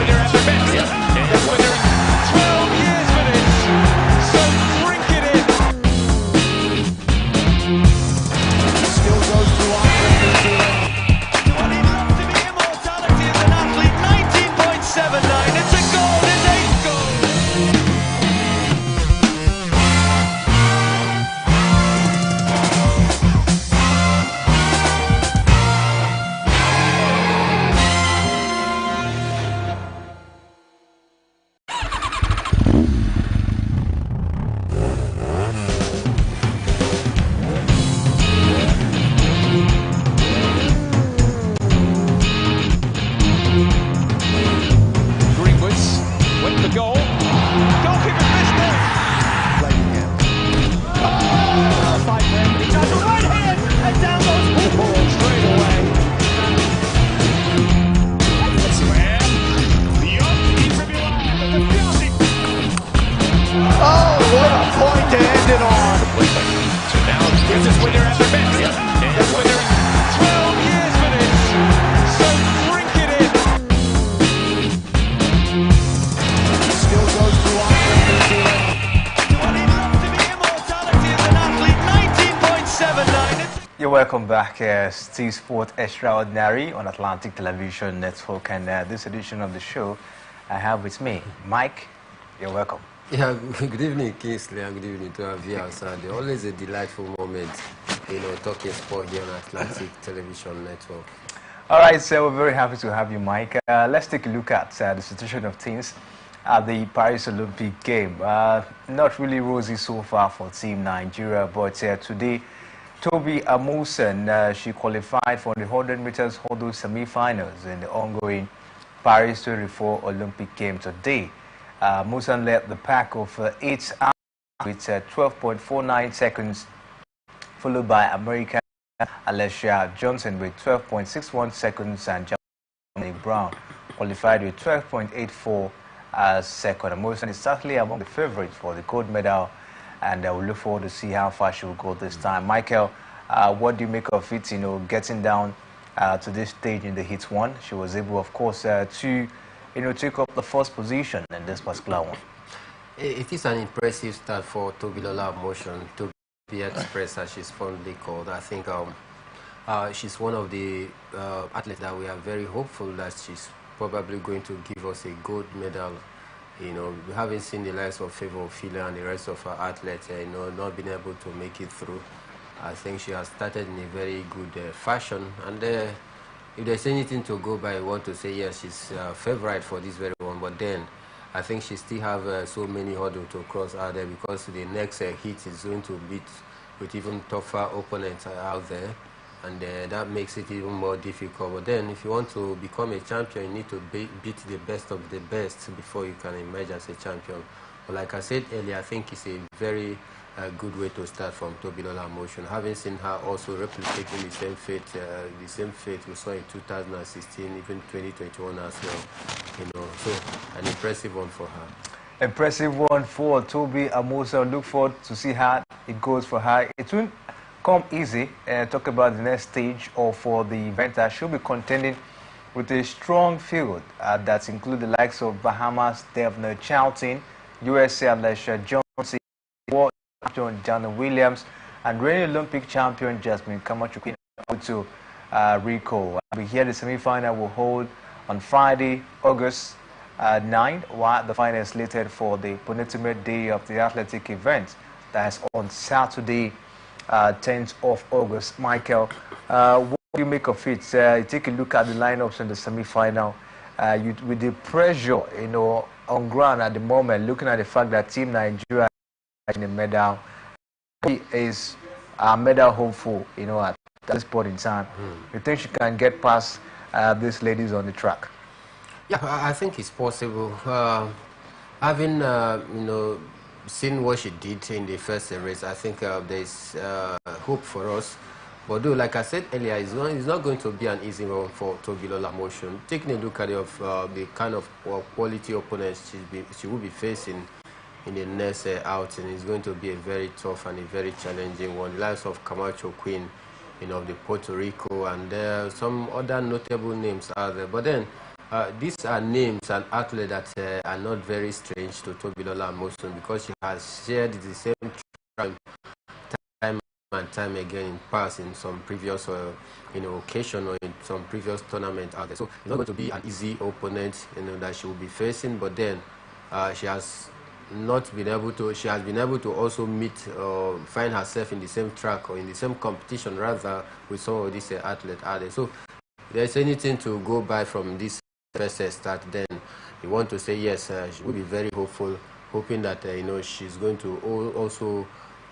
winner at the best. The winner 12 years for this. So drink it in. Still goes to What he'd love to be immortality as an athlete. 19.79. It's a goal. It's 8 goals. You're welcome back, Steve Sport Extraordinary on Atlantic Television Network, and this edition of the show I have with me Mike. You're welcome. Yeah, good evening, Kingsley, and good evening to our viewers. Always a delightful moment, talking sport here on Atlantic Television Network. All right, so we're very happy to have you, Mike. Let's take a look at the situation of things at the Paris Olympic game. Not really rosy so far for Team Nigeria, but today, Toby Amusan, she qualified for the 100 meters hurdle semi-finals in the ongoing Paris 24 Olympic Games today. Amusan led the pack of 8 hours with 12.49 seconds, followed by American Alessia Johnson with 12.61 seconds, and Dominic Brown qualified with 12.84 seconds. Amusan is certainly among the favorites for the gold medal, and we'll look forward to see how far she will go this time. Michael, what do you make of it, getting down to this stage in the heat one? She was able, of course, to, take up the first position in this particular one. It is an impressive start for Tobilola Motion, to be Express, as she's fondly called. I think she's one of the athletes that we are very hopeful that she's probably going to give us a gold medal. We haven't seen the likes of Favor Ophelia and the rest of our athletes, not being able to make it through. I think she has started in a very good fashion, and if there's anything to go by, I want to say yes, she's favorite for this very one. But then, I think she still have so many hurdles to cross out there, because the next heat is going to beat with even tougher opponents out there, and that makes it even more difficult. But then, if you want to become a champion, you need to beat the best of the best before you can emerge as a champion. But like I said earlier, I think it's a very good way to start from Tobilola Motion. Having seen her also replicating the same fate we saw in 2016, even 2021 as well. So an impressive one for her. Impressive one for Toby Amusan. Look forward to see how it goes for her. It won't come easy. Talk about the next stage or for the event. She'll be contending with a strong field that include the likes of Bahamas, Devner Charlton, USA Alessia Johnson, World Champion Jana Williams, and reigning Olympic champion Jasmine Camacho to Rico. We hear the semi-final will hold on Friday, August 9, while the final is slated for the penultimate day of the athletic event. That is on Saturday, 10th of August. Michael, what do you make of it? You take a look at the lineups in the semi-final. With the pressure, on ground at the moment, looking at the fact that Team Nigeria is in the medal, is a medal hopeful, at this point in time. You think she can get past these ladies on the track? Yeah, I think it's possible. Having, seen what she did in the first race, I think there's hope for us. But though, like I said earlier, it's not going to be an easy one for Tobilola Motion. Taking a look at the kind of quality opponents she will be facing in the next outing, is going to be a very tough and a very challenging one. The likes of Camacho Queen, of the Puerto Rico, and some other notable names out there. But then, these are names and athletes that are not very strange to Tobilola Amosun, because she has shared the same time and time again in past, in some previous occasion, or in some previous tournament out there. So it's not going to be an easy opponent, that she will be facing. But then she has not been able to. She has been able to also meet or find herself in the same track, or in the same competition rather, with some of these athletes out there. So if there's anything to go by from this first start, then you want to say yes. She will be very hopeful, hoping that she's going to also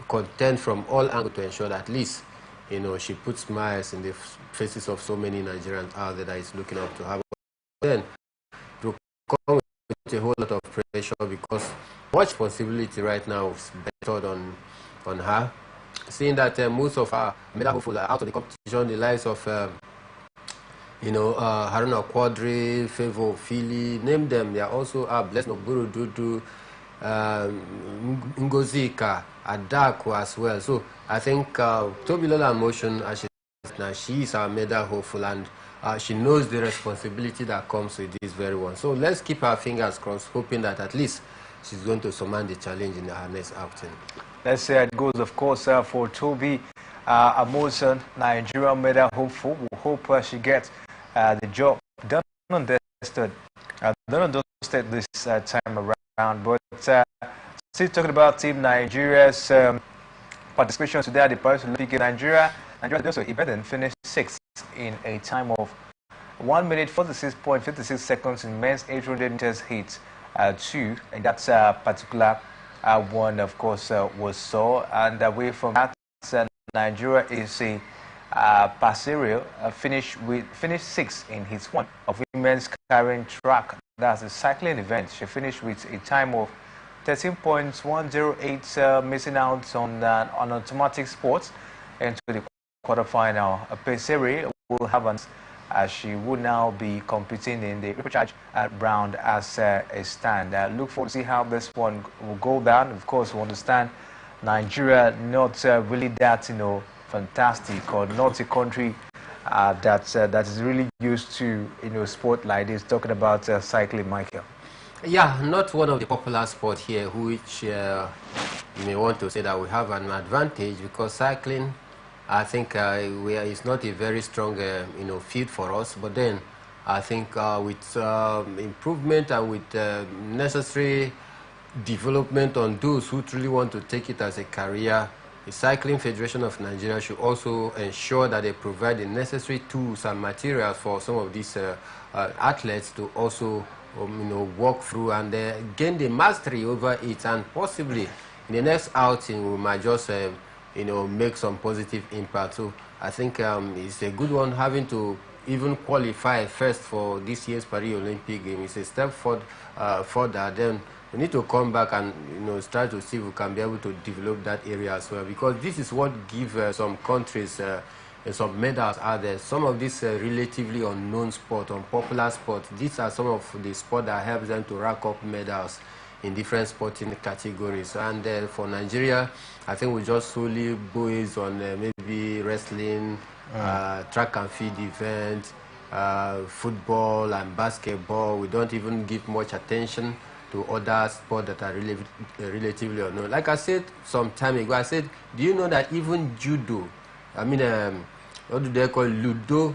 contend from all angles to ensure that at least she puts smiles in the faces of so many Nigerians out there that is looking up to her. But then to come with a whole lot of pressure, because much responsibility right now is bettered on her, seeing that most of her medal hopefuls are out of the competition. The likes of Haruna Quadri, Favor Fili, name them. They are also Blessed Noburu Dudu, Ngozika, Adaku as well. So I think Tobilola Amosun, as she is now, she is our medal hopeful, and she knows the responsibility that comes with this very one. So let's keep our fingers crossed, hoping that at least she's going to surmount the challenge in her next outing. Let's say it goes, of course, for Tobi Amosun, Nigerian medal hopeful. We hope she gets the job done on this time around. But still talking about Team Nigeria's participation today at the Paris Olympic. Nigeria also even finished 6th in a time of 1 minute 46.56 seconds in men's 800 meters heat 2, and that's particular one, of course, was so. And away from that, Nigeria is a Passerio finished 6th in his 1 of women's carrying track. That's a cycling event. She finished with a time of 13.108, missing out on automatic sports into the quarterfinal. Passerio will have an she will now be competing in the recharge round as a stand. Look forward to see how this one will go down. Of course, we understand Nigeria not really that fantastic, or not a country that is really used to sport like this. Talking about cycling, Michael. Yeah, not one of the popular sports here, which you may want to say that we have an advantage, because cycling, I think it's not a very strong field for us. But then I think with improvement and with necessary development on those who truly want to take it as a career, the Cycling Federation of Nigeria should also ensure that they provide the necessary tools and materials for some of these athletes to also walk through and gain the mastery over it, and possibly in the next outing we might just make some positive impact. So I think it's a good one, having to even qualify first for this year's Paris Olympic Games. It's a step further. Then we need to come back and start to see if we can be able to develop that area as well, because this is what gives some countries some medals out there. Some of these relatively unknown sport, unpopular sports, these are some of the sport that helps them to rack up medals in different sporting categories. And for Nigeria, I think we just solely based on maybe wrestling, track and field event, football and basketball. We don't even give much attention to other sports that are relatively unknown. Like I said some time ago, I said, do you know that even judo, what do they call Ludo,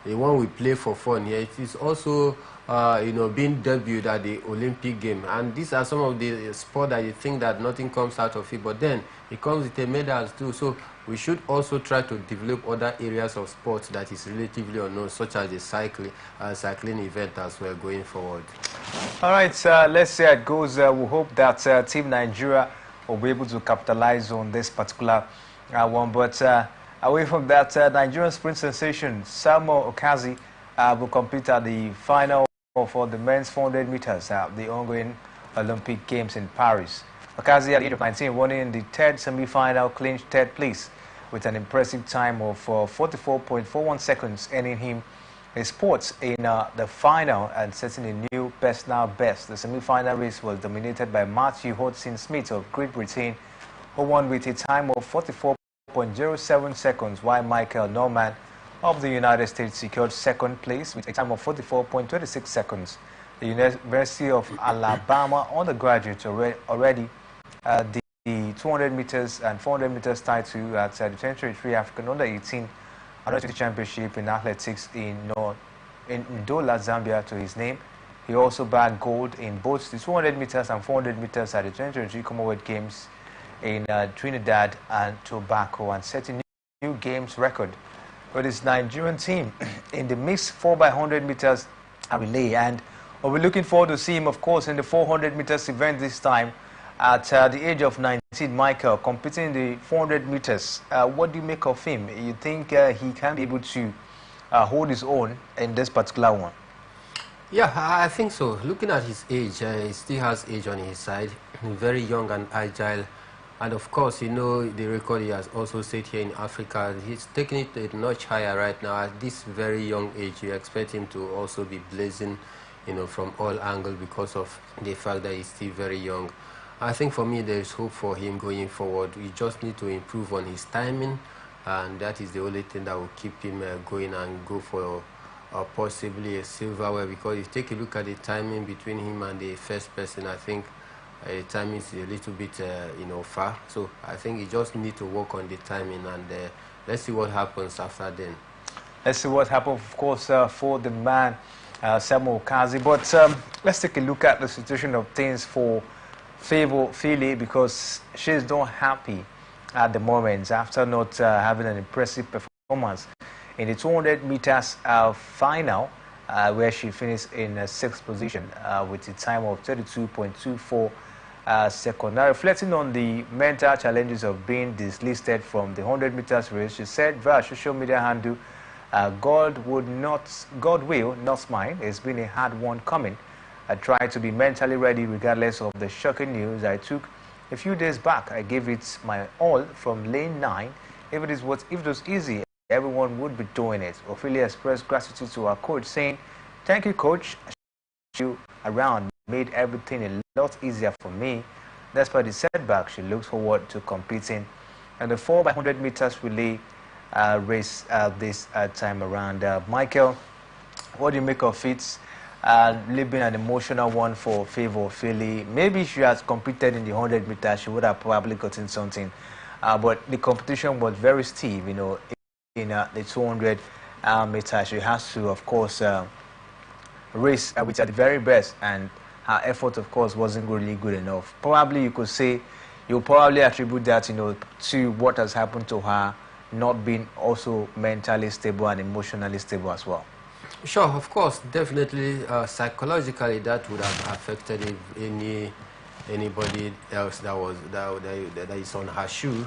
the one we play for fun here, it is also being debuted at the Olympic game. And these are some of the sports that you think that nothing comes out of it, but then it comes with a medals too. So we should also try to develop other areas of sports that is relatively unknown, such as the cycling event as well going forward. All right, let's see how it goes. We hope that Team Nigeria will be able to capitalize on this particular one. But away from that, Nigerian sprint sensation Samuel Okazi will compete at the final for the men's 400 meters at the ongoing Olympic Games in Paris. Okazi, at the age of 19, won in the third semi-final, clinched third place with an impressive time of 44.41 seconds, earning him a spot in the final and setting a new personal best. The semi-final race was dominated by Matthew Hodgson-Smith of Great Britain, who won with a time of 44.07 seconds, while Michael Norman of the United States secured second place with a time of 44.26 seconds. The University of Alabama undergraduates already the 200 meters and 400 meters title at the 2023 African Under-18 Under-20 Championship in Athletics in Ndola, Zambia to his name. He also bagged gold in both the 200 meters and 400 meters at the 2023 Commonwealth Games in Trinidad and Tobago and set a new games record with his Nigerian team in the mixed 4x100 meters relay. And we're looking forward to see him, of course, in the 400 meters event this time at the age of 19, Michael, competing in the 400 meters. What do you make of him? You think he can be able to hold his own in this particular one? Yeah, I think so. Looking at his age, he still has age on his side. Very young and agile. And of course, you know, the record he has also set here in Africa, he's taking it a notch higher right now. At this very young age, you expect him to also be blazing, you know, from all angles because of the fact that he's still very young. I think for me, there is hope for him going forward. We just need to improve on his timing, and that is the only thing that will keep him going and go for possibly a silverware, because if you take a look at the timing between him and the first person, I think the timing is a little bit you know, far. So I think he just need to work on the timing, and let's see what happens after then. Let's see what happens, of course, for the man Samuel Kazi. But let's take a look at the situation of things for Favour Philly, because she's not happy at the moment after not having an impressive performance in the 200 meters final, where she finished in 6th position with a time of 32.24 seconds. Now, reflecting on the mental challenges of being dislisted from the 100 meters race, she said via social media handle, God will, not mine. It's been a hard one coming. I tried to be mentally ready regardless of the shocking news I took a few days back. I gave it my all from lane 9. If it was easy, everyone would be doing it. Ophelia expressed gratitude to our coach, saying, "Thank you, coach. You around made everything a lot easier for me." Despite the setback, she looks forward to competing in the 4x100 meters relay race this time around. Michael, what do you make of it? Been an emotional one for Favour Philly. Maybe she has competed in the 100 meters, she would have probably gotten something. But the competition was very steep, you know. In the 200 meters, she has to, of course, race with at the very best, and her effort, of course, wasn't really good enough. Probably you could say, you probably attribute that, you know, to what has happened to her not being also mentally stable and emotionally stable as well. Sure, of course, definitely. Psychologically, that would have affected if anybody else that is on her shoe.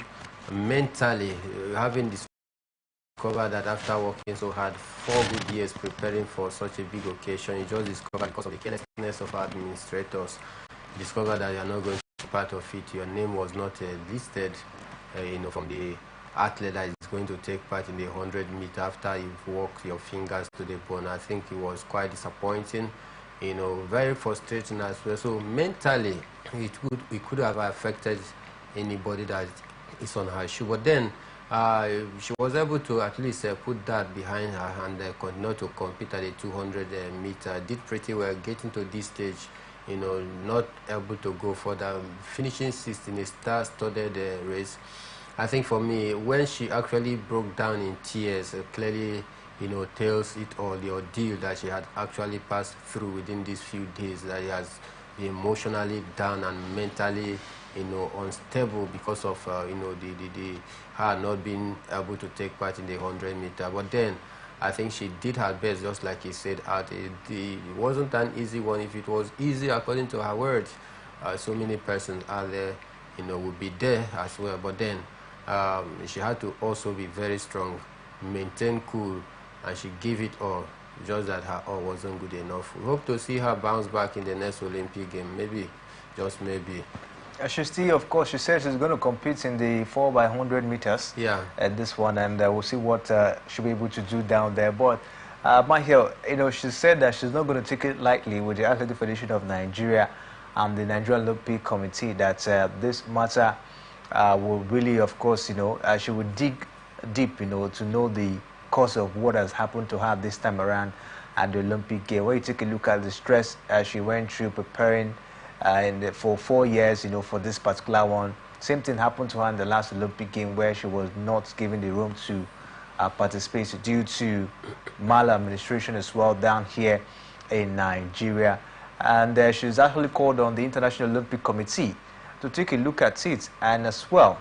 Mentally, having discovered that after working so hard 4 good years preparing for such a big occasion, you just discovered, because of the carelessness of our administrators, you discovered that you are not going to be part of it. Your name was not listed, you know, from the athlete that is going to take part in the 100 meter after you've worked your fingers to the bone. I think it was quite disappointing, you know, very frustrating as well. So mentally, it could have affected anybody that is on her shoe. But then she was able to at least put that behind her and continue to compete at the 200 meter. Did pretty well getting to this stage, you know, not able to go further, finishing 6th in a star-studded race. I think for me, when she actually broke down in tears, clearly, you know, tells it all, the ordeal that she had actually passed through within these few days, that she has been emotionally down and mentally, you know, unstable because of, you know, her not being able to take part in the 100 meter. But then, I think she did her best, just like he said, it wasn't an easy one. If it was easy, according to her words, so many persons out there, you know, would be there as well. But then, she had to also be very strong, maintain cool, and she gave it all, just that her all wasn't good enough. We hope to see her bounce back in the next Olympic game, maybe, just maybe. She still, of course, she said she's going to compete in the 4x100 meters at this one, and we'll see what she'll be able to do down there. But, Michael, you know, she said that she's not going to take it lightly with the Athletic Federation of Nigeria and the Nigerian Olympic Committee, that this matter will really, of course, you know, she would dig deep, you know, to know the because of what has happened to her this time around at the Olympic Games. When you take a look at the stress she went through preparing for 4 years, for this particular one. Same thing happened to her in the last Olympic game where she was not given the room to participate due to maladministration as well down here in Nigeria. And she's actually called on the International Olympic Committee to take a look at it and as well,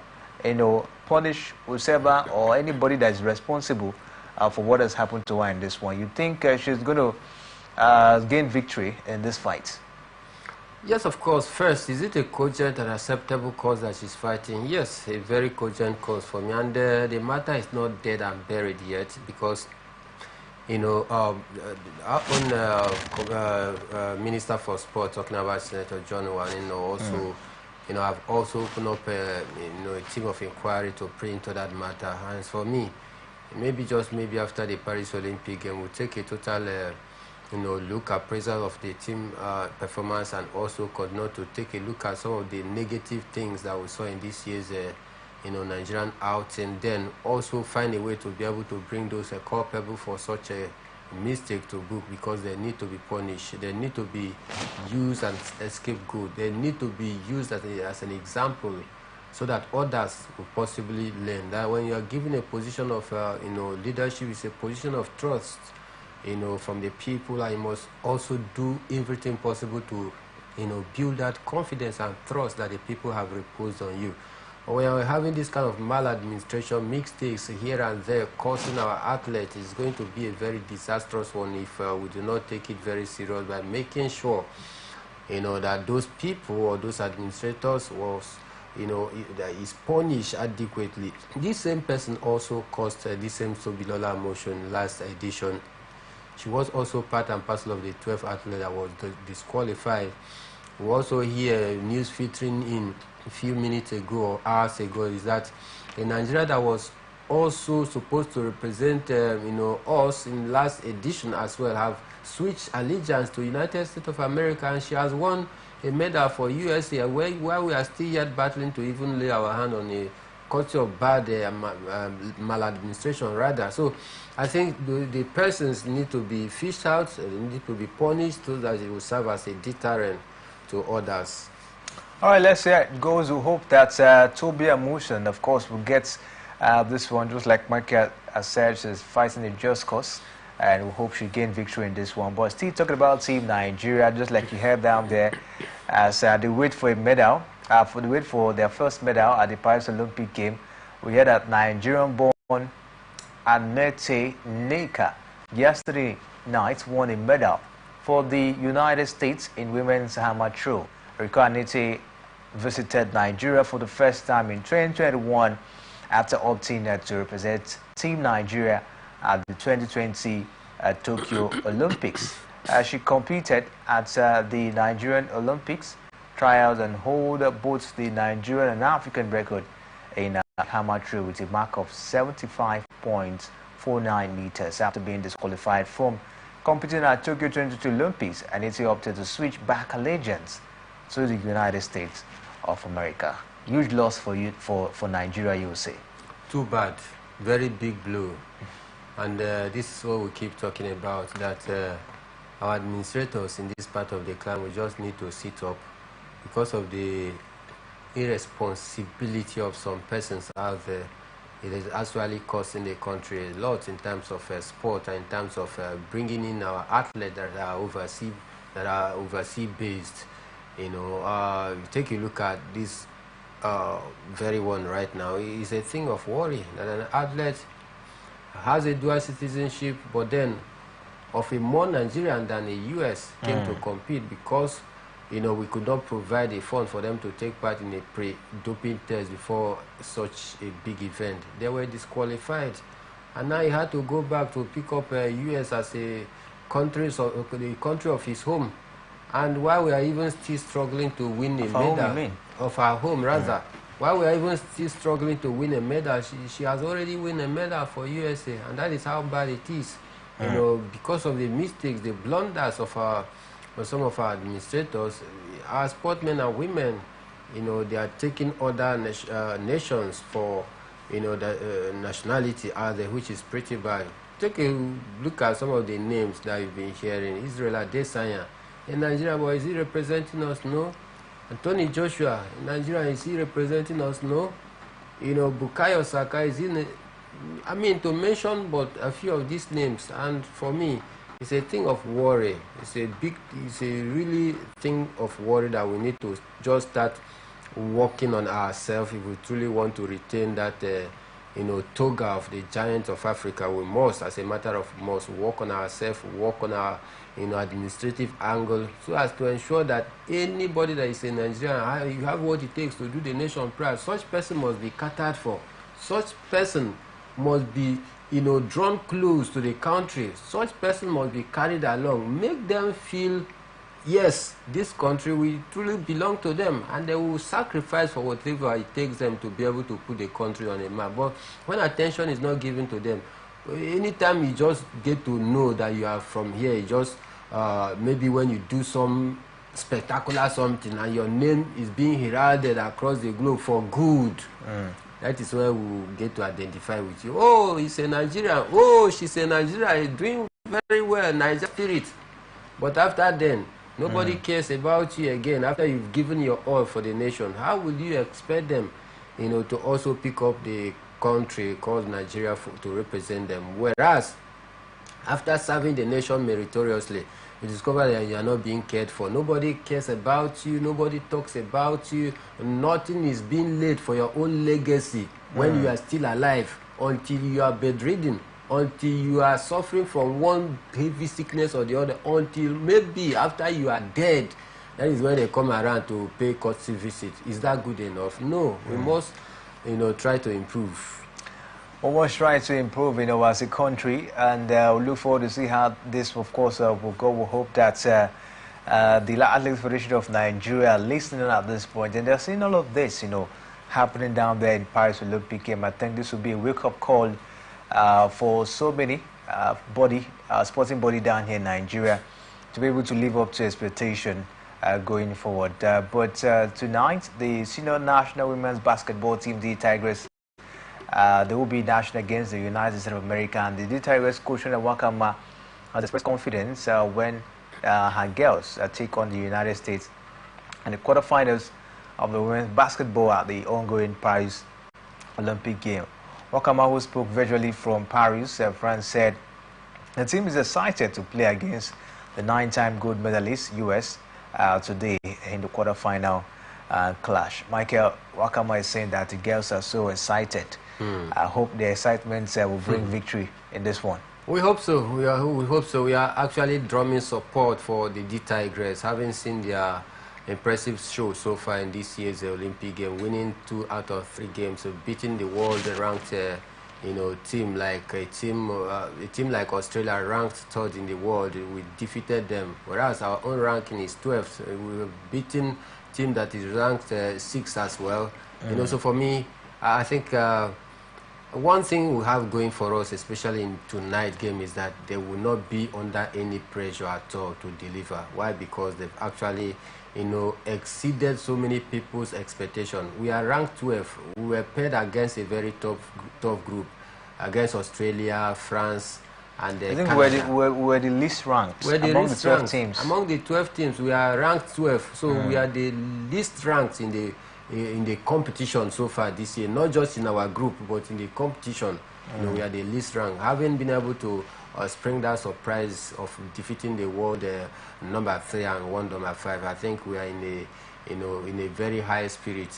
punish whoever or anybody that is responsible for what has happened to her in this one. You think she's going to gain victory in this fight? Yes, of course. First, is it a cogent and acceptable cause that she's fighting? Yes, a very cogent cause for me. And the matter is not dead and buried yet because, our own Minister for Sport, talking about Senator John Wan, also, I've also opened up, a team of inquiry to pray into that matter. And for me, maybe after the Paris Olympic game, we'll take a total look appraisal of the team performance and also continue to take a look at some of the negative things that we saw in this year's Nigerian outing, then also find a way to be able to bring those culpable for such a mistake to book, because they need to be punished, they need to be used as a scapegoat, they need to be used as an example so that others will possibly learn that when you are given a position of leadership, is a position of trust from the people, I must also do everything possible to, build that confidence and trust that the people have reposed on you. When we're having this kind of maladministration, mistakes here and there, causing our athletes, is going to be a very disastrous one if we do not take it very serious by making sure, that those people or those administrators was, that is punished adequately. This same person also caused this same Tobiloba motion last edition. She was also part and parcel of the 12 athletes that was disqualified. We also hear news featuring in a few minutes ago or hours ago is that a Nigeria that was also supposed to represent us in last edition as well have switched allegiance to United States of America, and she has won a medal for USA, while we are still yet battling to even lay our hand on a culture of bad maladministration rather. So I think the persons need to be fished out, they need to be punished so that it will serve as a deterrent to others. All right, let's see how it goes. We hope that Tobi Amusan, of course, will get this one, just like Michael has said, she's fighting a just cause, and we hope she gain victory in this one. But still talking about Team Nigeria, just like you heard down there, as they wait for a medal, for their first medal at the Paris Olympic game. We heard that Nigerian-born Annette Neka yesterday night won a medal for the United States in women's hammer throw. Recall Annette visited Nigeria for the first time in 2021 after opting to represent Team Nigeria at the 2020 Tokyo Olympics. She competed at the Nigerian Olympics trials and hold both the Nigerian and African record in hammer throw with a mark of 75.49 meters after being disqualified from competing at Tokyo 2022 Olympics, and it opted to switch back allegiance to the United States of America. Huge loss for Nigeria, you will say. Too bad. Very big blow. And this is what we keep talking about, that our administrators in this part of the clan will just need to sit up because of the irresponsibility of some persons out there. It is actually costing the country a lot in terms of sport and in terms of bringing in our athletes that are overseas based. Take a look at this very one right now. It's a thing of worry that an athlete has a dual citizenship, but then of a more Nigerian than a US came to compete because we could not provide a fund for them to take part in a pre-doping test before such a big event. They were disqualified, and now he had to go back to pick up US as a country, the country of his home. And while we are even still struggling to win a medal of our home, rather, while we are even still struggling to win a medal, she has already won a medal for USA, and that is how bad it is. Because of the mistakes, the blunders of some of our administrators, our sportsmen and women, they are taking other nations for the nationality out there, which is pretty bad. Take a look at some of the names that you've been hearing. Israel Adesanya in Nigeria, but is he representing us? No. Anthony Joshua in Nigeria, is he representing us? No. Bukayo Saka is in. I mean, to mention but a few of these names, and for me, it's a thing of worry. It's a really thing of worry that we need to just start working on ourselves if we truly want to retain that, toga of the giant of Africa. We must, as a matter of must, work on ourselves, work on our, administrative angle, so as to ensure that anybody that is in Nigeria, you have what it takes to do the nation proud. Such person must be catered for. Such person must be, drawn close to the country. Such person must be carried along. Make them feel, yes, this country will truly belong to them, and they will sacrifice for whatever it takes them to be able to put the country on a map. But when attention is not given to them, anytime you just get to know that you are from here, you just maybe when you do some spectacular something and your name is being heralded across the globe for good, that is where we will get to identify with you. Oh, he's a Nigerian. Oh, she's a Nigerian. He's doing very well, Niger spirit. But after then, nobody cares about you again. After you've given your all for the nation, how will you expect them, to also pick up the country called Nigeria to represent them? Whereas, after serving the nation meritoriously, you discover that you are not being cared for. Nobody cares about you. Nobody talks about you. Nothing is being laid for your own legacy when you are still alive, until you are bedridden, until you are suffering from one heavy sickness or the other, until maybe after you are dead. That is when they come around to pay courtesy visit. Is that good enough? No. We must, try to improve. We must try to improve, as a country, and we look forward to see how this, of course, will go. We hope that the Athletics Federation of Nigeria are listening at this point, and they're seeing all of this, happening down there in Paris Olympic game. I think this will be a wake-up call for so many sporting body down here in Nigeria to be able to live up to expectation going forward. But tonight, the senior national women's basketball team, the Tigers, they will be national against the United States of America, and the Tigers coach Wakama has expressed confidence when her girls take on the United States in the quarterfinals of the women's basketball at the ongoing Paris Olympic game. Wakama, who spoke virtually from Paris, France, said the team is excited to play against the 9-time gold medalist US today in the quarterfinal clash. Michael, Wakama is saying that the girls are so excited. I hope the excitement will bring victory in this one. We hope so. We hope so. We are actually drumming support for the Tigers, having seen their impressive show so far in this year's Olympic game, winning 2 out of 3 games, so beating the world-ranked, team like a team like Australia, ranked 3rd in the world. We defeated them, whereas our own ranking is 12th. We were beating team that is ranked 6th as well. So for me, I think one thing we have going for us, especially in tonight's game, is that they will not be under any pressure at all to deliver. Why? Because they've actually, exceeded so many people's expectation. We are ranked 12th. We were paired against a very tough group, against Australia, France, and I think Canada. we're the least ranked among the 12 teams. Among the 12 teams, we are ranked 12th. So we are the least ranked in the competition so far this year, not just in our group, but in the competition. We are the least ranked. Having been able to spring that surprise of defeating the world number 3 and world number 5, I think we are in a very high spirit,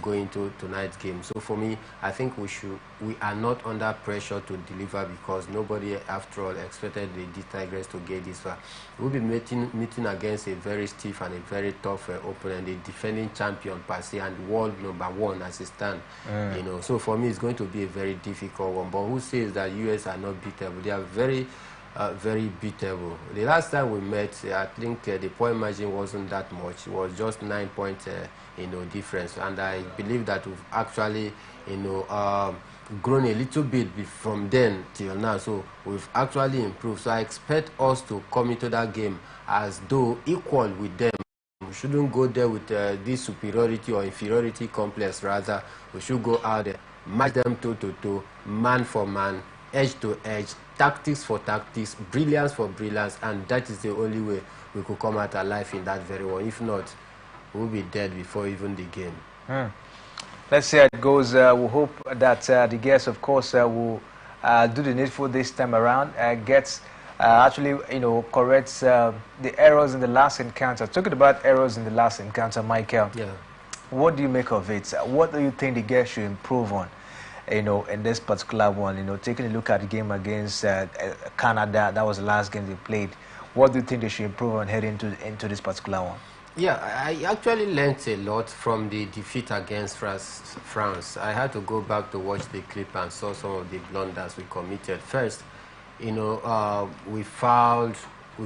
going to tonight's game. So for me, I think we are not under pressure to deliver, because nobody, after all, expected the Tigers to get this far. We'll be meeting against a very stiff and a very tough opponent, the defending champion per se, and world number 1 as it stands. So for me, it's going to be a very difficult one. But who says that US are not beatable? They are very beatable. The last time we met, I think the point margin wasn't that much. It was just 9 points, difference. And I believe that we've actually, grown a little bit from then till now. So we've actually improved. So I expect us to come into that game as though equal with them. We shouldn't go there with this superiority or inferiority complex. Rather, we should go out there match them toe to toe, man for man, edge to edge, tactics for tactics, brilliance for brilliance, and that is the only way we could come out alive in that very one. If not, we'll be dead before even the game. Let's see how it goes. We hope that the guests, of course, will do the needful this time around. Gets actually, corrects the errors in the last encounter. Talking about errors in the last encounter, Michael. Yeah. What do you make of it? What do you think the guests should improve on? In this particular one, taking a look at the game against Canada, that was the last game they played. What do you think they should improve on heading into this particular one? Yeah, I actually learned a lot from the defeat against France. I had to go back to watch the clip and saw some of the blunders we committed. First, we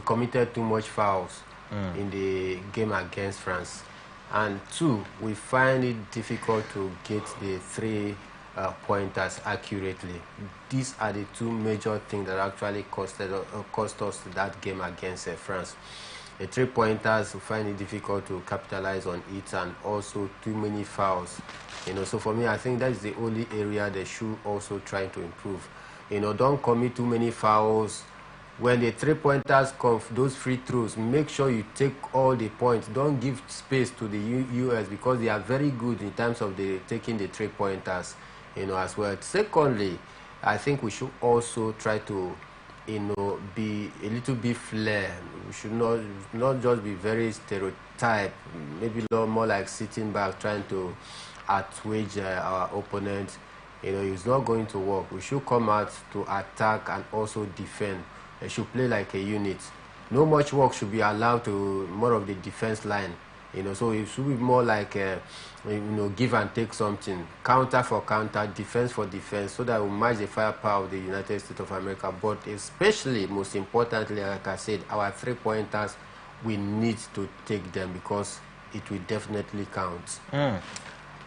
committed too much fouls in the game against France. And two, we find it difficult to get the three-pointers accurately. These are the two major things that actually cost us that game against France. The three-pointers, we find it difficult to capitalize on it, and also too many fouls. So for me, I think that is the only area they should also try to improve. Don't commit too many fouls. When the three-pointers come, those free throws, make sure you take all the points. Don't give space to the US, because they are very good in terms of taking the three-pointers, as well. Secondly, I think we should also try to, be a little bit flair. We should not just be very stereotype. Maybe a lot more like sitting back, trying to outwage our opponent. It's not going to work. We should come out to attack and also defend. They should play like a unit. No much work should be allowed to more of the defense line. So it should be more like give and take something, counter for counter, defense for defense, so that we match the firepower of the United States of America. But especially, most importantly, like I said, our three-pointers, we need to take them, because it will definitely count.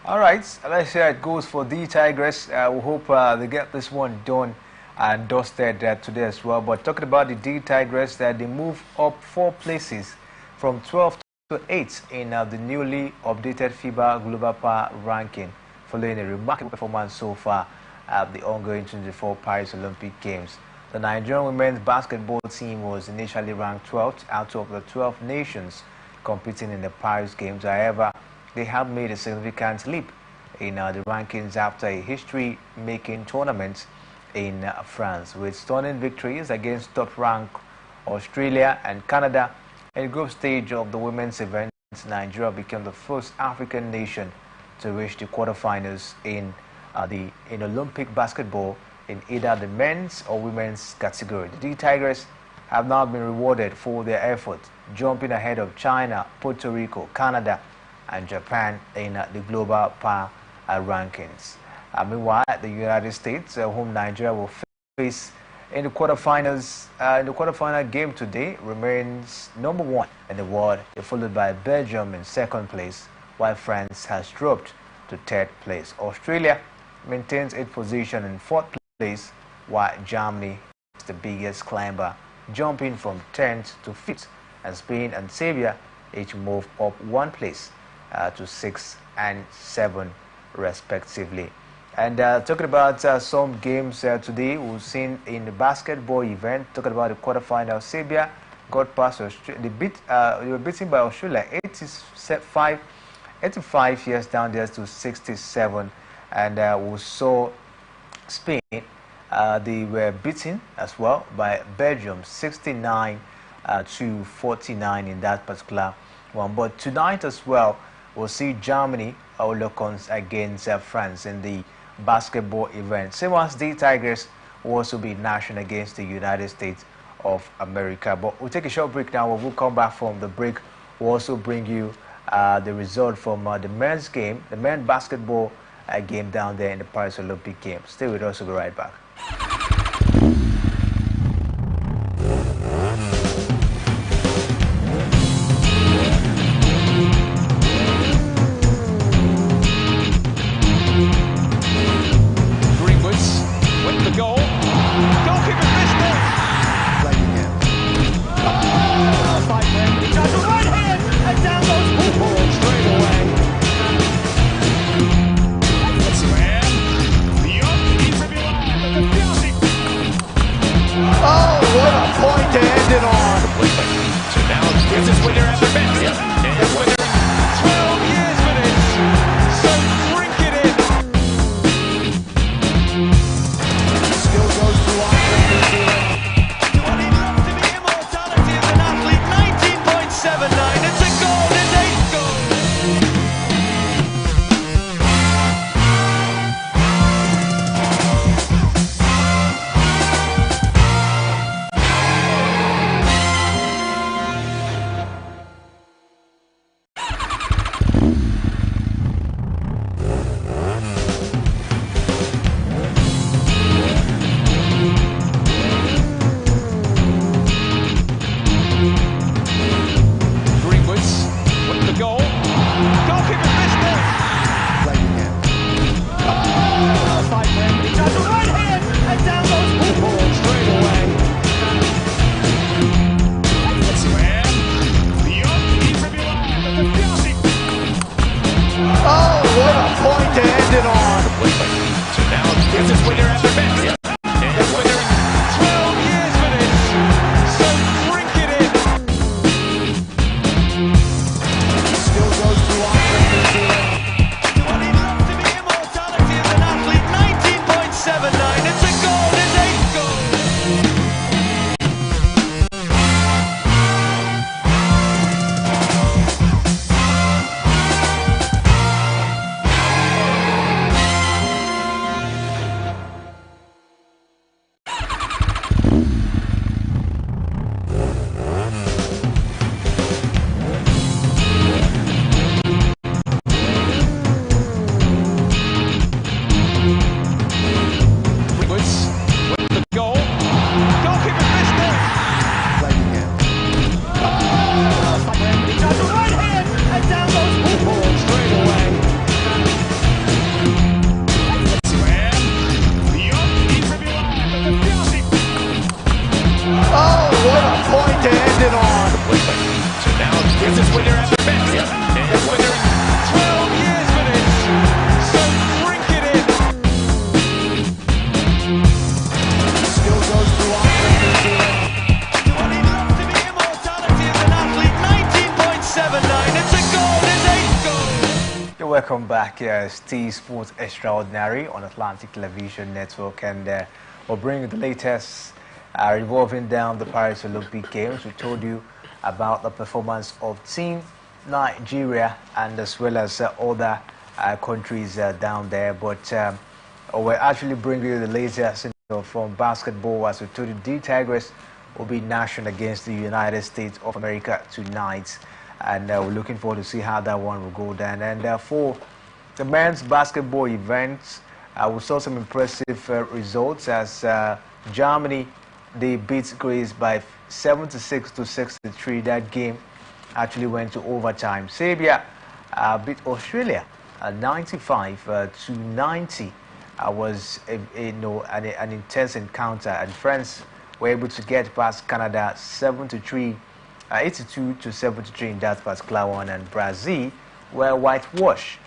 All right, let's see how it goes for the Tigers. We hope they get this one done and dusted today as well. But talking about the D Tigers, they move up 4 places from 12 to 8 in the newly updated FIBA Global Power Ranking, following a remarkable performance so far at the ongoing 24 Paris Olympic Games. The Nigerian women's basketball team was initially ranked 12th out of the 12 nations competing in the Paris Games. However, they have made a significant leap in the rankings after a history-making tournament in France, with stunning victories against top-ranked Australia and Canada. In the group stage of the women's event, Nigeria became the first African nation to reach the quarterfinals in Olympic basketball in either the men's or women's category. The D Tigers have now been rewarded for their effort, jumping ahead of China, Puerto Rico, Canada, and Japan in the global power rankings. Meanwhile, the United States, whom Nigeria will face in the quarterfinals, in the quarterfinal game today, remains number 1 in the world, followed by Belgium in 2nd place, while France has dropped to 3rd place. Australia maintains its position in 4th place, while Germany is the biggest climber, jumping from 10th to 5th, and Spain and Serbia each move up 1 place to 6 and 7 respectively. And talking about some games today, we've seen in the basketball event, talking about the quarterfinal, Serbia got past Australia. They were beaten by Australia 85 years down there to 67. And we saw Spain, they were beaten as well by Belgium 69 to 49 in that particular one. But tonight as well, we'll see Germany against France in the basketball event. Same as the Tigers will also be gnashing against the United States of America. But we'll take a short break now. When we'll come back from the break, we'll also bring you the result from the men's game, the men's basketball game down there in the Paris Olympic Games. Stay with us, we'll be right back. Oh, what a point to end it on. So now this is when they're at their best. And when they're 12 years for this. So drink it in. Still goes to Auckland, New Zealand. What he loves to be immortality as an athlete. 19.79. It's a goal. It's 8 goals. Welcome back. Steve Sports Extraordinary on Atlantic Television Network, and we'll bring you the latest revolving down the Paris Olympic Games. We told you about the performance of Team Nigeria and as well as other countries down there, but we're actually bringing you the latest from basketball. As we told you, the Tigers will be national against the United States of America tonight. And we're looking forward to see how that one will go down. And for the men's basketball events, we saw some impressive results as Germany, they beat Greece by 76 to 63. That game actually went to overtime. Serbia beat Australia 95 to 90. Was an intense encounter, and France were able to get past Canada 82 to 73 in that particular one, and Brazil were whitewashed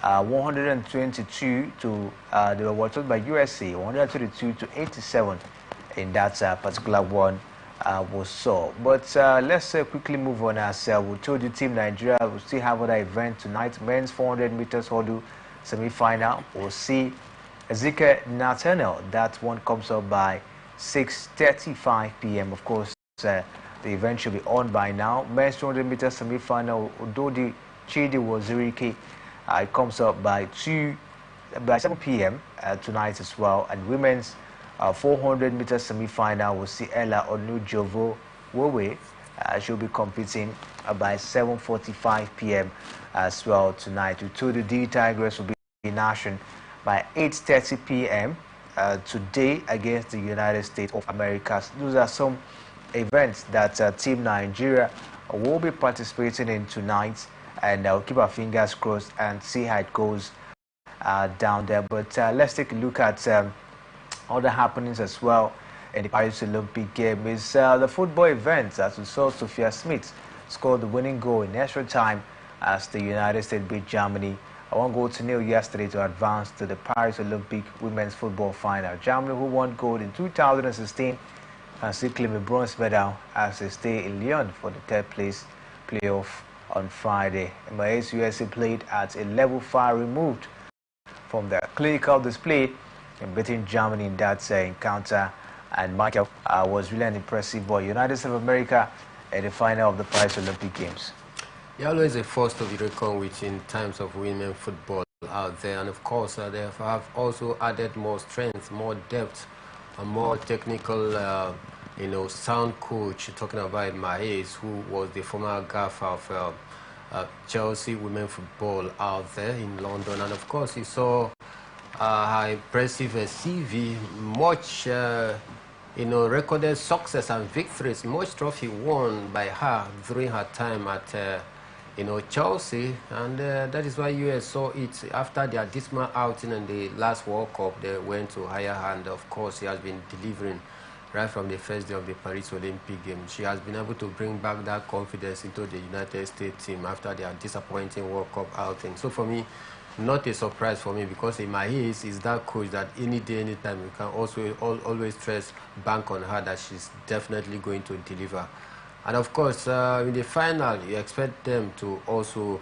122 to they were watched by USA 122 to 87 in that particular one was saw. But let's quickly move on. As we told you, Team Nigeria will still have other event tonight. Men's 400 meters hurdle semi-final. We'll see Ezekiel Nathaniel. That one comes up by 6:35 p.m. Of course, the event should be on by now. Men's 200 meters semi-final, Ododi Chidi Wazirike, it comes up by 7 p.m. Tonight as well. And women's 400 meters semi-final, we'll see Ella Onujovo Wowe. She'll be competing by 7:45 p.m. as well tonight. We told you the Tigers will be in action by 8:30 p.m. Today against the United States of America. Those are some events that Team Nigeria will be participating in tonight, and I'll keep our fingers crossed and see how it goes down there. But let's take a look at other happenings as well in the Paris Olympic game. Is the football event, as we saw Sophia Smith scored the winning goal in extra time as the United States beat Germany 1-0 yesterday to advance to the Paris Olympic women's football final. Germany, who won gold in 2016, can still claim a bronze medal as they stay in Lyon for the third place playoff on Friday. MIA's USA played at a level far removed from the clinical display in beating Germany in that encounter, and Michael was really an impressive boy. United States of America at the final of the Paris Olympic Games. They're always a force to be reckoned with in times of women football out there, and of course they have also added more strength, more depth, a more technical, sound coach. Talking about Mahez, who was the former gaffer of Chelsea women football out there in London, and of course he saw her impressive CV, much recorded success and victories, much trophy won by her during her time at Chelsea, and that is why US saw it after their dismal outing in the last World Cup. They went to hire her, and of course, she has been delivering right from the first day of the Paris Olympic Games. She has been able to bring back that confidence into the United States team after their disappointing World Cup outing. So for me, not a surprise for me, because in my case, is that coach that any day, anytime, you can also always stress bank on her that she's definitely going to deliver. And of course, in the final, you expect them to also,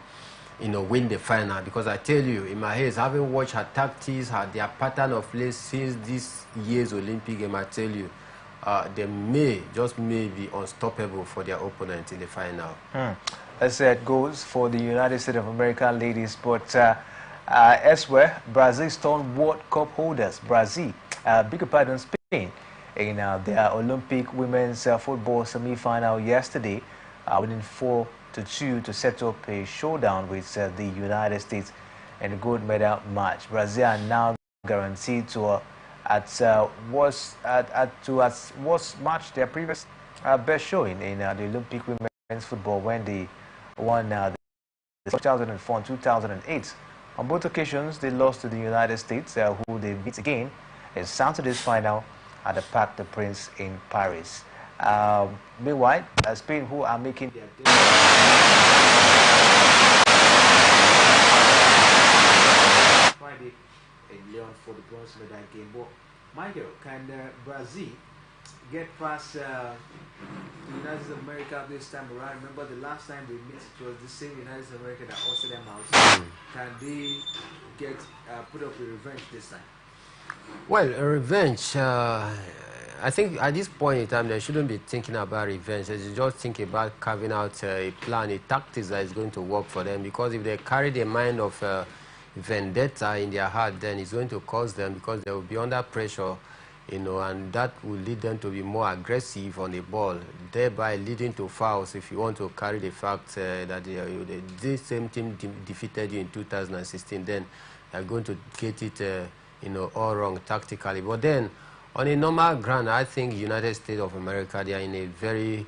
win the final. Because I tell you, in my case, having watched her tactics, their pattern of play since this year's Olympic game, I tell you, they just may be unstoppable for their opponent in the final. As it goes for the United States of America ladies, but elsewhere, Brazil stormed World Cup holders. Brazil, bigger pardon, Spain, in their Olympic women's football semi-final yesterday, winning 4-2 to set up a showdown with the United States in the gold medal match. Brazil are now guaranteed to match their previous best showing in the Olympic women's football when they won the 2004 and 2008. On both occasions, they lost to the United States, who they beat again in Saturday's final at the Parc des Princes in Paris. Meanwhile, Spain, who are making their Friday in Lyon for the bronze medal game. But Michael, can Brazil get past the United States of America this time around? Remember the last time they met, it was the same United States of America that hosted them out. Can they get put up a revenge this time? Well, a revenge, I think at this point in time, they shouldn't be thinking about revenge. They should just think about carving out a plan, a tactics that is going to work for them. Because if they carry the mind of vendetta in their heart, then it's going to cause them, because they will be under pressure, and that will lead them to be more aggressive on the ball, thereby leading to fouls. If you want to carry the fact that this same team defeated you in 2016, then they're going to get it all wrong tactically. But then, on a normal ground, I think United States of America, they are in a very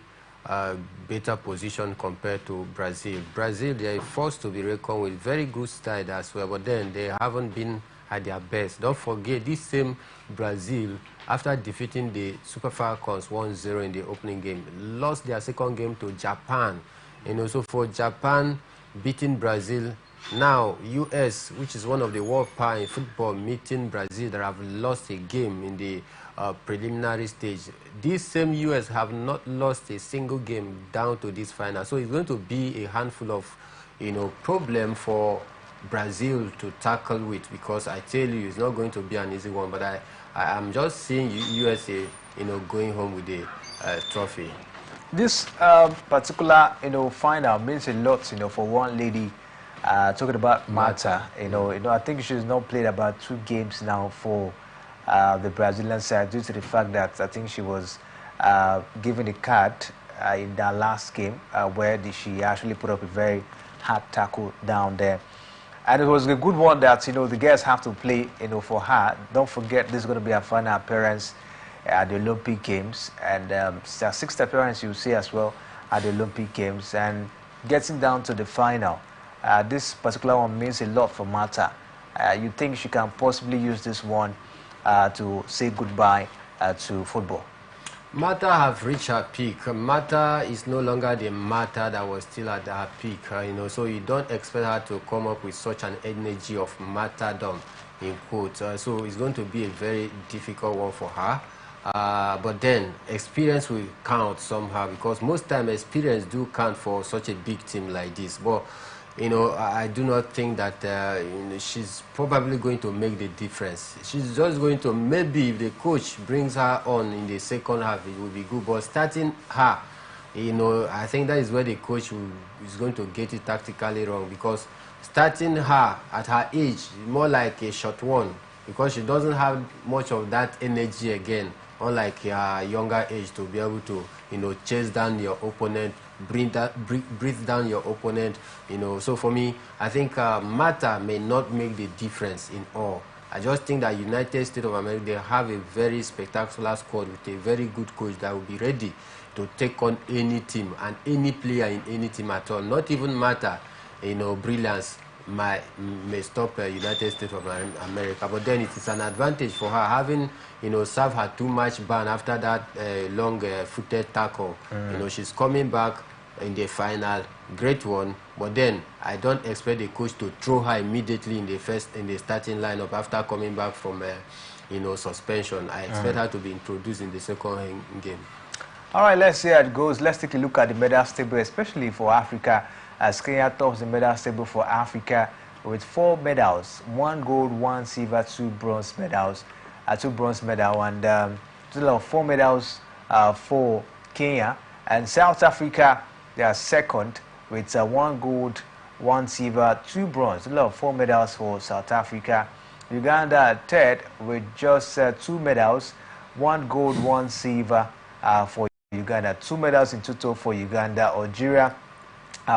better position compared to Brazil. Brazil, they are forced to be reckoned with, very good style as well, but then they haven't been at their best. Don't forget, this same Brazil, after defeating the Super Falcons 1-0 in the opening game, lost their second game to Japan. So for Japan beating Brazil, now, U.S., which is one of the world power in football, meeting Brazil that have lost a game in the preliminary stage. These same U.S. have not lost a single game down to this final. So it's going to be a handful of, problem for Brazil to tackle with, because I tell you, it's not going to be an easy one. But I'm just seeing USA, going home with the trophy. This particular, final means a lot, for one lady. Talking about Marta, I think she's not played about 2 games now for the Brazilian side, due to the fact that I think she was given a card in that last game where she actually put up a very hard tackle down there. And it was a good one that, the girls have to play, for her. Don't forget, this is going to be her final appearance at the Olympic Games, and her 6th appearance, you see, as well at the Olympic Games, and getting down to the final. This particular one means a lot for Marta. You think she can possibly use this one to say goodbye to football? Marta have reached her peak. Marta is no longer the Marta that was still at her peak, so you don't expect her to come up with such an energy of martyrdom, in quotes. So it's going to be a very difficult one for her. But then experience will count somehow, because most time experience do count for such a big team like this. But I do not think that she's probably going to make the difference. She's just going to, maybe if the coach brings her on in the second half, it will be good. But starting her, I think that is where the coach is going to get it tactically wrong, because starting her at her age, more like a short one, because she doesn't have much of that energy again, unlike her younger age, to be able to, chase down your opponent, breathe down your opponent, So for me, I think matter may not make the difference in all. I just think that United States of America, they have a very spectacular squad with a very good coach that will be ready to take on any team and any player in any team at all. Not even matter, brilliance may stop United States of America, but then it is an advantage for her having, served her too much ban after that long footed tackle. She's coming back in the final, great one, but then I don't expect the coach to throw her immediately in the starting lineup after coming back from suspension. I expect her to be introduced in the second game. All right, let's see how it goes. Let's take a look at the medal table, especially for Africa, as Kenya tops the medal table for Africa with 4 medals, 1 gold, 1 silver, 2 bronze medals, and total of 4 medals for Kenya. And South Africa, they are second with 1 gold, 1 silver, 2 bronze, total of 4 medals for South Africa. Uganda third with just 2 medals, 1 gold, 1 silver for Uganda, 2 medals in total for Uganda. Algeria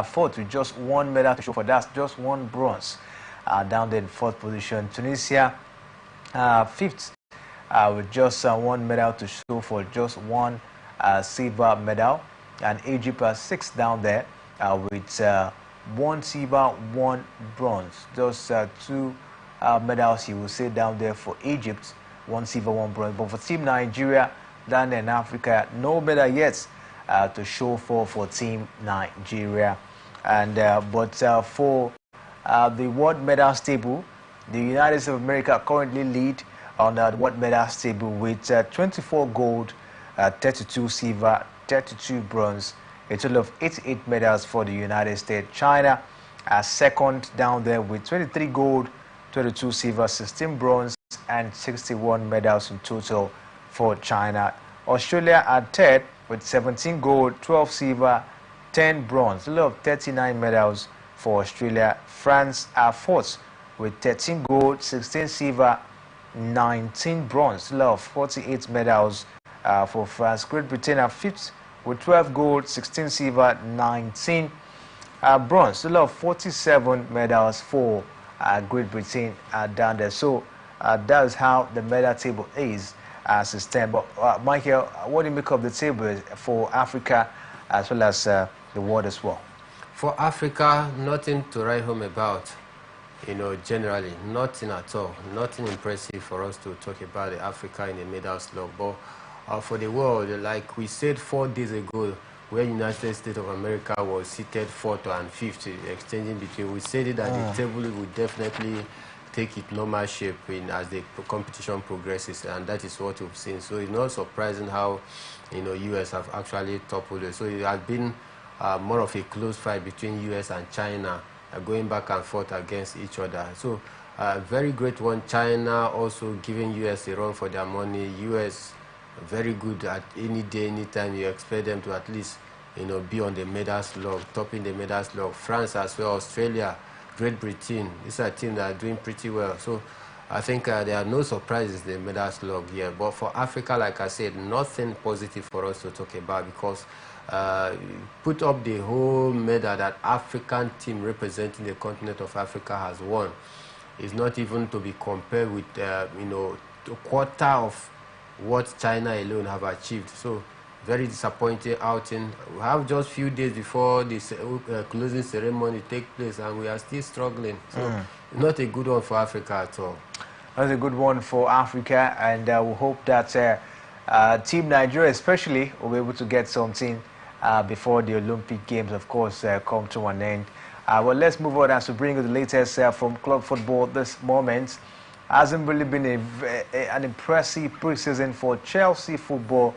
fourth with just 1 medal to show for, that's just 1 bronze, down there in 4th position. Tunisia fifth with just 1 medal to show for, just 1 silver medal, and Egypt 6th down there with 1 silver, 1 bronze, just 2 medals you will say down there for Egypt, 1 silver, 1 bronze. But for Team Nigeria down there in Africa, no medal yet to show for Team Nigeria. And but for the world medal table, the United States of America currently lead on the world medal table with 24 gold, 32 silver, 32 bronze, a total of 88 medals for the United States. China second down there with 23 gold, 22 silver, 16 bronze, and 61 medals in total for China. Australia at third with 17 gold, 12 silver, 10 bronze, a total of 39 medals for Australia. France are fourth with 13 gold, 16 silver, 19 bronze, a total of 48 medals for France. Great Britain are fifth with 12 gold, 16 silver, 19 bronze, a total of 47 medals for Great Britain down there. So that is how the medal table is as it stands. But Michael, what do you make of the table for Africa as well as the world as well? For Africa, nothing to write home about. Generally, nothing at all. Nothing impressive for us to talk about the Africa in the medal slug. But for the world, like we said 4 days ago, where United States of America was seated 4th and 5th, exchanging between, we said that the table would definitely take its normal shape as the competition progresses, and that is what we've seen. So it's not surprising how US have actually toppled it. So it has been more of a close fight between US and China, going back and forth against each other. So very great one. China also giving US a run for their money. US very good at any day, anytime. You expect them to at least be on the medal slug, topping the medal slug. France as well, Australia, Great Britain. These are teams that are doing pretty well. So I think there are no surprises in the medal slug here. But for Africa, like I said, nothing positive for us to talk about, because put up the whole medal that African team representing the continent of Africa has won is not even to be compared with a quarter of what China alone have achieved. So very disappointing outing. We have just few days before this closing ceremony take place, and we are still struggling. So not a good one for Africa at all. That's a good one for Africa, and we hope that Team Nigeria especially will be able to get something before the Olympic Games, of course, come to an end. Well, let's move on as we bring you the latest from club football this moment. Hasn't really been an impressive preseason for Chelsea Football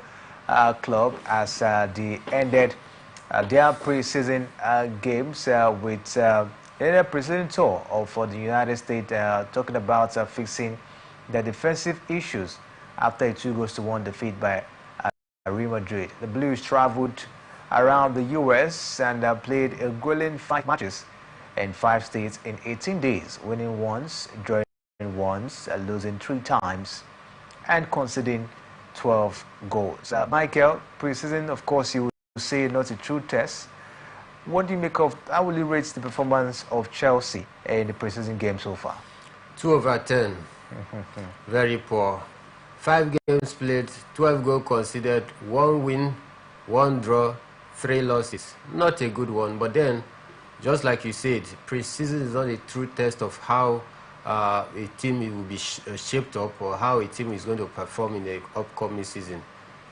Club as they ended their preseason games with their preseason tour for the United States, talking about fixing the defensive issues after a 2-1 defeat by Real Madrid. The Blues traveled around the U.S. and played a grueling 5 matches in 5 states in 18 days, winning once, drawing once, losing 3 times, and conceding 12 goals. Michael, preseason, of course, you would say not a true test. What do you make of, how will you rate the performance of Chelsea in the preseason game so far? 2/10. Very poor. 5 games played, 12 goals conceded, 1 win, 1 draw, 3 losses. Not a good one, but then, just like you said, preseason is not a true test of how a team will be shaped up or how a team is going to perform in the upcoming season.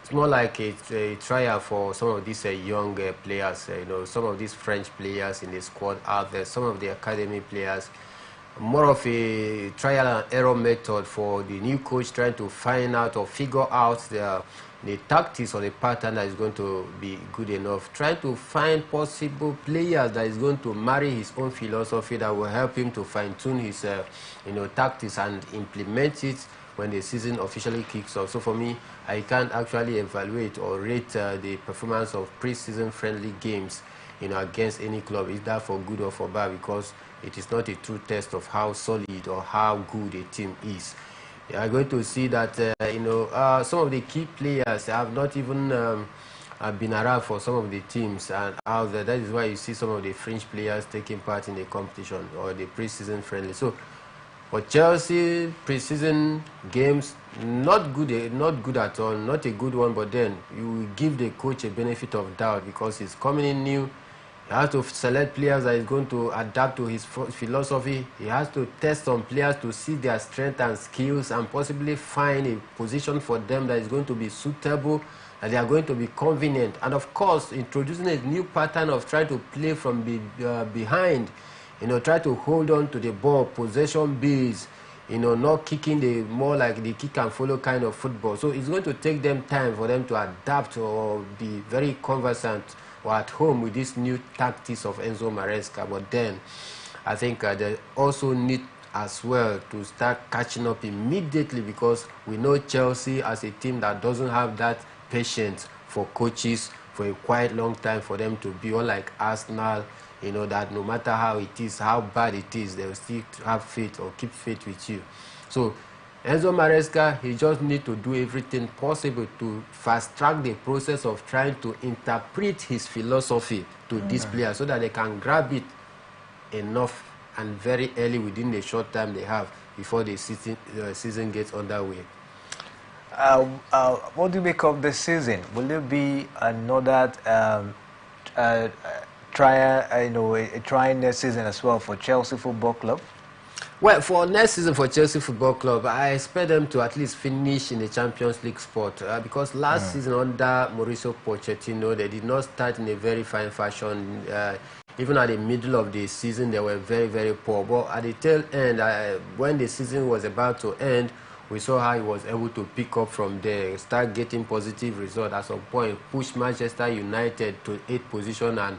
It's more like a trial for some of these young players, some of these French players in the squad out there, some of the academy players. More of a trial and error method for the new coach trying to find out or figure out the tactics or the pattern that is going to be good enough. Trying to find possible players that is going to marry his own philosophy that will help him to fine-tune his tactics and implement it when the season officially kicks off. So for me, I can't actually evaluate or rate the performance of pre-season friendly games against any club, either for good or for bad, because it is not a true test of how solid or how good a team is. You are going to see that some of the key players have not even been around for some of the teams, and out there. That is why you see some of the French players taking part in the competition or the pre-season friendly. So for Chelsea, pre-season games, not good at all, not a good one. But then you give the coach a benefit of doubt because he's coming in new. He has to select players that is going to adapt to his philosophy. He has to test some players to see their strength and skills and possibly find a position for them that is going to be suitable, that they are going to be convenient. And of course, introducing a new pattern of trying to play from behind, try to hold on to the ball, possession base, not kicking more like the kick and follow kind of football. So it's going to take them time for them to adapt or be very conversant or at home with this new tactics of Enzo Maresca. But then I think they also need as well to start catching up immediately, because we know Chelsea as a team that doesn't have that patience for coaches for a quite long time for them to be, unlike Arsenal, that no matter how it is, how bad it is, they will still have faith or keep faith with you. So Enzo Maresca, he just needs to do everything possible to fast-track the process of trying to interpret his philosophy to these players so that they can grab it enough and very early within the short time they have before the season gets underway. What do you make of the season? Will there be another trying season as well for Chelsea Football Club? Well, for next season for Chelsea Football Club, I expect them to at least finish in the Champions League spot, because last season under Mauricio Pochettino, they did not start in a very fine fashion. Even at the middle of the season, they were very, very poor. But at the tail end, when the season was about to end, we saw how he was able to pick up from there, start getting positive results. At some point, push Manchester United to 8th position and,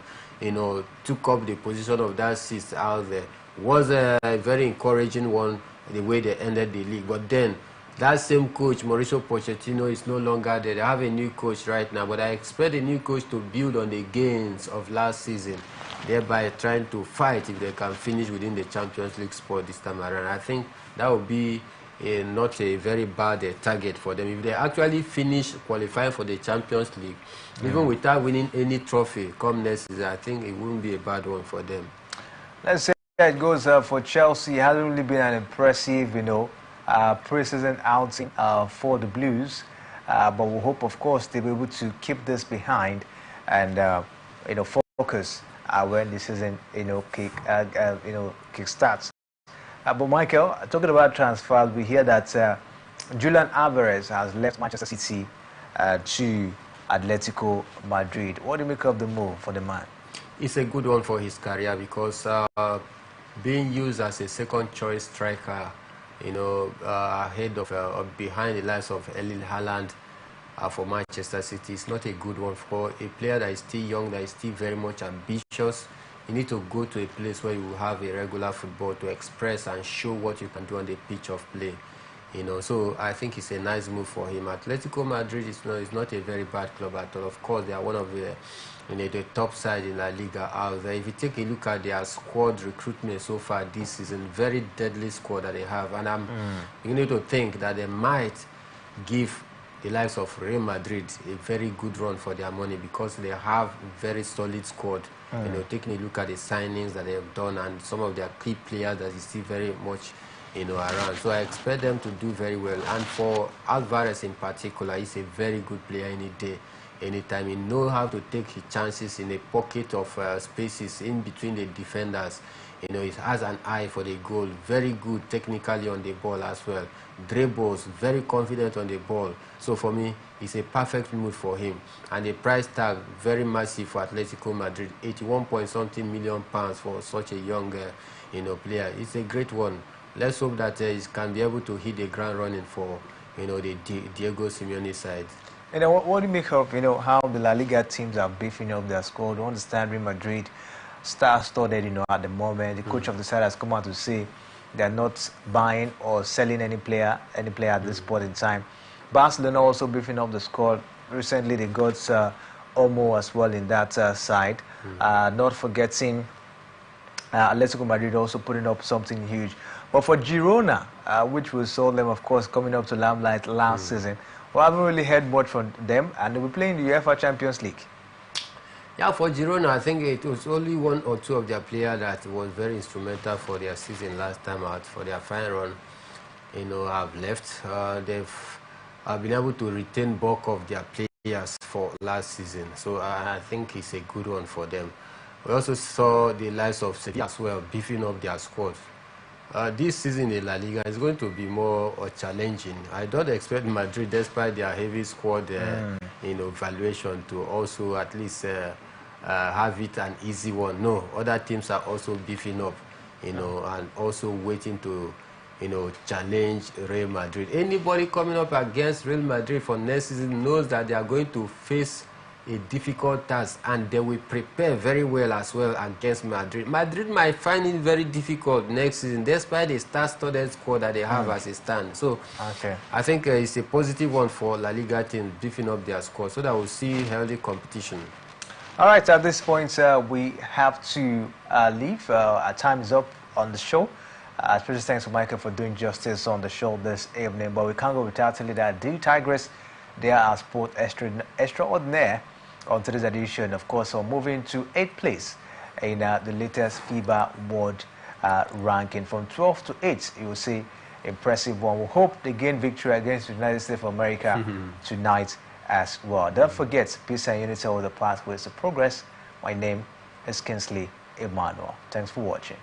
took up the position of that 6th out there. Was a very encouraging one, the way they ended the league. But then that same coach, Mauricio Pochettino, is no longer there. They have a new coach right now, but I expect the new coach to build on the gains of last season, thereby trying to fight if they can finish within the Champions League spot this time around. I think that would be not a very bad target for them. If they actually finish qualifying for the Champions League, even without winning any trophy come next season, I think it wouldn't be a bad one for them. Let's say it goes for Chelsea. It hasn't really been an impressive, pre-season outing for the Blues. But we hope, of course, they'll be able to keep this behind and, focus when the season, kick starts. But Michael, talking about transfers, we hear that Julian Alvarez has left Manchester City to Atletico Madrid. What do you make of the move for the man? It's a good one for his career because being used as a second choice striker, ahead of behind the likes of Erling Haaland for Manchester City. It's not a good one for a player that is still young, that is still very much ambitious. You need to go to a place where you have a regular football to express and show what you can do on the pitch of play. So I think it's a nice move for him. Atletico Madrid is not a very bad club at all. Of course, they are one of the top side in La Liga out there. If you take a look at their squad recruitment so far this season, very deadly squad that they have, and I'm beginning to think that they might give the likes of Real Madrid a very good run for their money, because they have a very solid squad. Taking a look at the signings that they have done and some of their key players that is still very much around. So I expect them to do very well. And for Alvarez in particular, he's a very good player any day, anytime. He knows how to take his chances in a pocket of spaces in between the defenders. He has an eye for the goal. Very good technically on the ball as well. Dribbles, very confident on the ball. So for me, it's a perfect move for him. And the price tag, very massive for Atletico Madrid. 81-point-something million pounds for such a young player. It's a great one. Let's hope that he can be able to hit the ground running for the Diego Simeone side. What do you make of how the La Liga teams are beefing up their squad? I understand Real Madrid star-studded at the moment. The coach of the side has come out to say they're not buying or selling any player at this point in time. Barcelona also beefing up the squad. Recently they got Olmo as well in that side. Not forgetting Atletico Madrid also putting up something huge. But for Girona, which we saw them, of course, coming up to limelight last season, we haven't really heard much from them, and they'll be playing the UEFA Champions League. Yeah, for Girona, I think it was only one or two of their players that was very instrumental for their season last time out, for their fine run, have left. They've been able to retain bulk of their players for last season. So I think it's a good one for them. We also saw the likes of Sevilla as well, beefing up their squad. This season in La Liga is going to be more challenging. I don't expect Madrid, despite their heavy squad valuation, to also at least have it an easy one. No, other teams are also beefing up, and also waiting to challenge Real Madrid. Anybody coming up against Real Madrid for next season knows that they are going to face a difficult task, and they will prepare very well as well against Madrid. Madrid might find it very difficult next season, despite the star-studded squad that they have as a stand. So I think it's a positive one for La Liga teams beefing up their squad, so that we'll see healthy competition. All right, at this point, we have to leave. Our time is up on the show. Special thanks to Michael for doing justice on the show this evening. But we can't go without telling you that the Tigers, they are our sport extraordinaire on today's edition. Of course, we're moving to 8th place in the latest FIBA World ranking. From 12 to 8, you will see impressive one. We hope they gain victory against the United States of America tonight as well. Don't forget, peace and unity are the pathways to progress. My name is Kinsley Emmanuel. Thanks for watching.